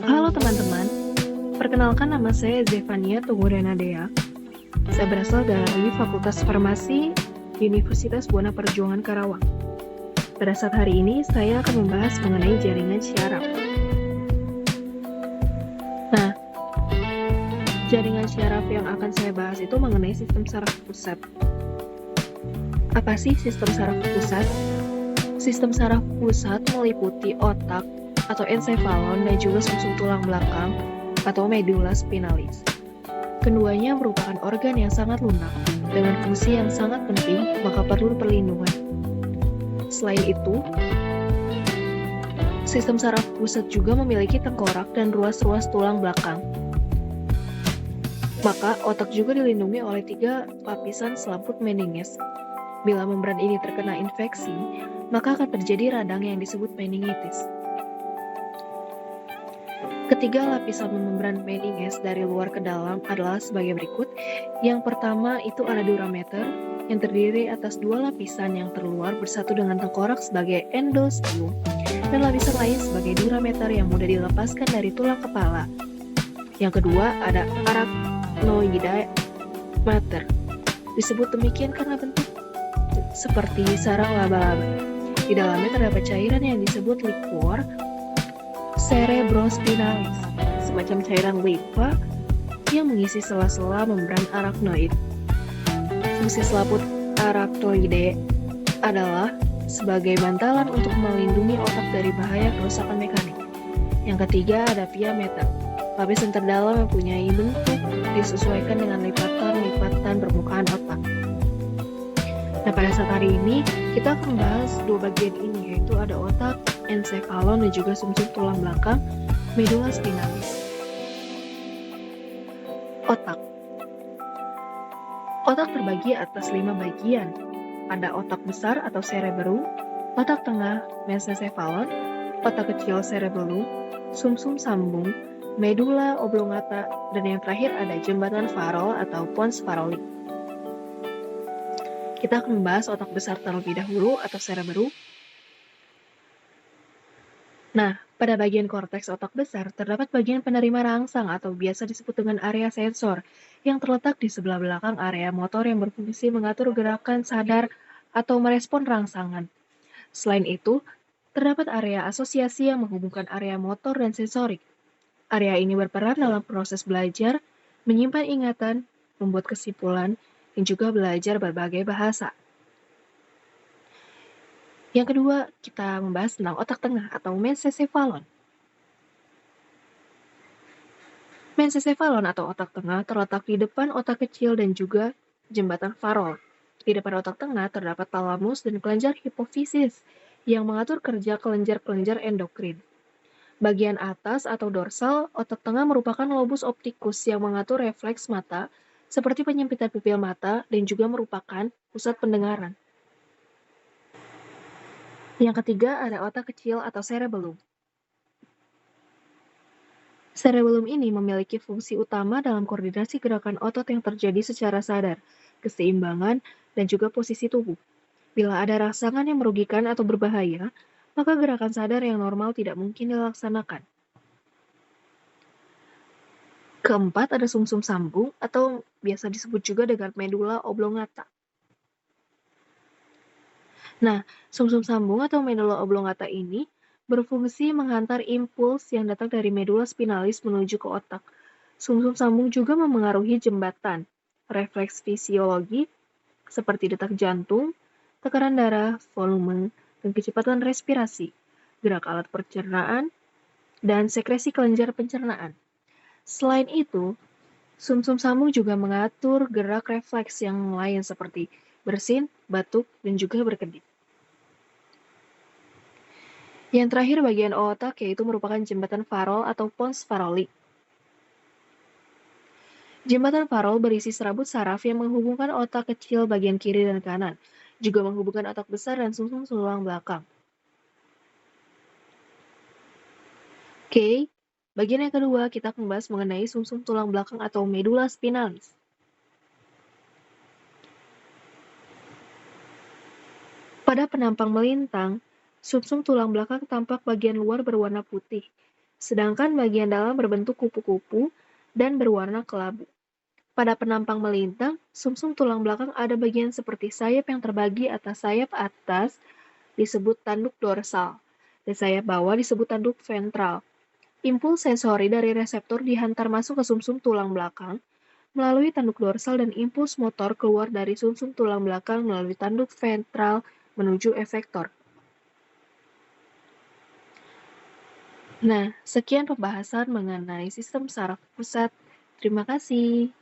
Halo teman-teman, perkenalkan nama saya Zefania Tunggurenadea. Saya berasal dari Fakultas Farmasi Universitas Buana Perjuangan Karawang. Pada saat hari ini, saya akan membahas mengenai jaringan syaraf. Nah, jaringan syaraf yang akan saya bahas itu mengenai sistem saraf pusat. Apa sih sistem saraf pusat? Sistem saraf pusat meliputi otak atau ensefalon dan juga sumsum tulang belakang atau medula spinalis. Keduanya merupakan organ yang sangat lunak dengan fungsi yang sangat penting, maka perlu perlindungan. Selain itu, sistem saraf pusat juga memiliki tengkorak dan ruas-ruas tulang belakang. Maka otak juga dilindungi oleh 3 lapisan selaput meninges. Bila membran ini terkena infeksi, maka akan terjadi radang yang disebut meningitis. Ketiga lapisan membran meninges dari luar ke dalam adalah sebagai berikut. Yang pertama itu ada durameter, yang terdiri atas 2 lapisan yang terluar bersatu dengan tengkorak sebagai endosperm, dan lapisan lain sebagai durameter yang mudah dilepaskan dari tulang kepala. Yang kedua ada arachnoid mater. Disebut demikian karena bentuk seperti sarang laba-laba. Di dalamnya terdapat cairan yang disebut liquor cerebrospinalis, semacam cairan limfa yang mengisi sela-sela membran arachnoid. Fungsi selaput arachnoide adalah sebagai bantalan untuk melindungi otak dari bahaya kerusakan mekanik. Yang ketiga ada pia meter, lapisan terdalam yang mempunyai bentuk disesuaikan dengan lipatan-lipatan permukaan otak. Nah, pada saat hari ini kita akan membahas 2 bagian ini, yaitu ada otak, ensefalon, dan juga sumsum tulang belakang, medula spinalis. Otak. Otak terbagi atas 5 bagian. Ada otak besar atau cerebellum, otak tengah mesencephalon, otak kecil cerebellum, sumsum sambung, medula oblongata, dan yang terakhir ada jembatan Farol atau pons Faroli. Kita akan membahas otak besar terlebih dahulu atau cerebellum. Nah, pada bagian korteks otak besar terdapat bagian penerima rangsang atau biasa disebut dengan area sensor yang terletak di sebelah belakang area motor yang berfungsi mengatur gerakan sadar atau merespon rangsangan. Selain itu, terdapat area asosiasi yang menghubungkan area motor dan sensorik. Area ini berperan dalam proses belajar, menyimpan ingatan, membuat kesimpulan, dan juga belajar berbagai bahasa. Yang kedua, kita membahas tentang otak tengah atau mesencephalon. Mesencephalon atau otak tengah terletak di depan otak kecil dan juga jembatan Farol. Di depan otak tengah terdapat talamus dan kelenjar hipofisis yang mengatur kerja kelenjar-kelenjar endokrin. Bagian atas atau dorsal otak tengah merupakan lobus optikus yang mengatur refleks mata seperti penyempitan pupil mata dan juga merupakan pusat pendengaran. Yang ketiga ada otak kecil atau cerebellum. Cerebellum ini memiliki fungsi utama dalam koordinasi gerakan otot yang terjadi secara sadar, keseimbangan, dan juga posisi tubuh. Bila ada rangsangan yang merugikan atau berbahaya, maka gerakan sadar yang normal tidak mungkin dilaksanakan. Keempat ada sumsum sambung atau biasa disebut juga dengan medula oblongata. Nah, sumsum sambung atau medula oblongata ini berfungsi menghantar impuls yang datang dari medula spinalis menuju ke otak. Sumsum sambung juga memengaruhi jembatan, refleks fisiologi seperti detak jantung, tekanan darah, volume, dan kecepatan respirasi, gerak alat pencernaan, dan sekresi kelenjar pencernaan. Selain itu, sumsum sambung juga mengatur gerak refleks yang lain seperti bersin, batuk, dan juga berkedip. Yang terakhir bagian otak yaitu merupakan jembatan Farol atau pons Faroli. Jembatan Farol berisi serabut saraf yang menghubungkan otak kecil bagian kiri dan kanan, juga menghubungkan otak besar dan sumsum tulang belakang. Oke, bagian yang kedua kita akan membahas mengenai sumsum tulang belakang atau medula spinalis. Pada penampang melintang, sumsum tulang belakang tampak bagian luar berwarna putih, sedangkan bagian dalam berbentuk kupu-kupu dan berwarna kelabu. Pada penampang melintang, sumsum tulang belakang ada bagian seperti sayap yang terbagi atas sayap atas disebut tanduk dorsal, dan sayap bawah disebut tanduk ventral. Impuls sensori dari reseptor dihantar masuk ke sumsum tulang belakang melalui tanduk dorsal dan impuls motor keluar dari sumsum tulang belakang melalui tanduk ventral menuju efektor. Nah, sekian pembahasan mengenai sistem saraf pusat. Terima kasih.